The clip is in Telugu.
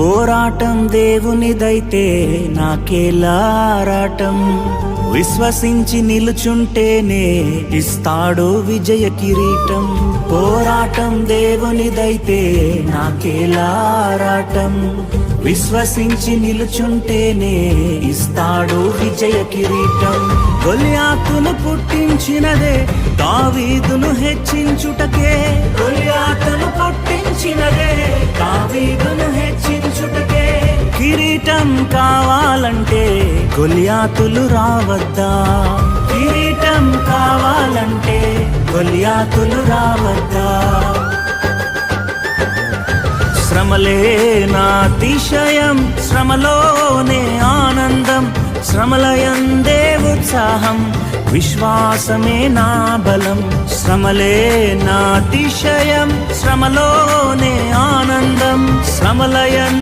పోరాటం దేవునిదైతే నాకేలారాటం. విశ్వసించి నిలుచుంటేనే ఇస్తాడు విజయ కిరీటం. పోరాటం దేవునిదైతే నాకేలారాటం. విశ్వసించి నిలుచుంటేనే ఇస్తాడు విజయ కిరీటం. గొలియాతును పుట్టించినదే దావీదును హెచ్చించుటకే. గొలియాతును పుట్టించినదే దావీదును హెచ్చించుటకే. కిరీటం కావాలంటే గొలియాతులు రావద్దా? కిరీటం కావాలంటే గొలియాతులు రావద్దా? శ్రమలే నా అతిశయం, శ్రమలోనే ఆనందం. శ్రమలయందే ఉత్సాహం, విశ్వాసమే నా బలం. శ్రమలే నా అతిశయం, శ్రమలోనే ఆనందం. శ్రమలయం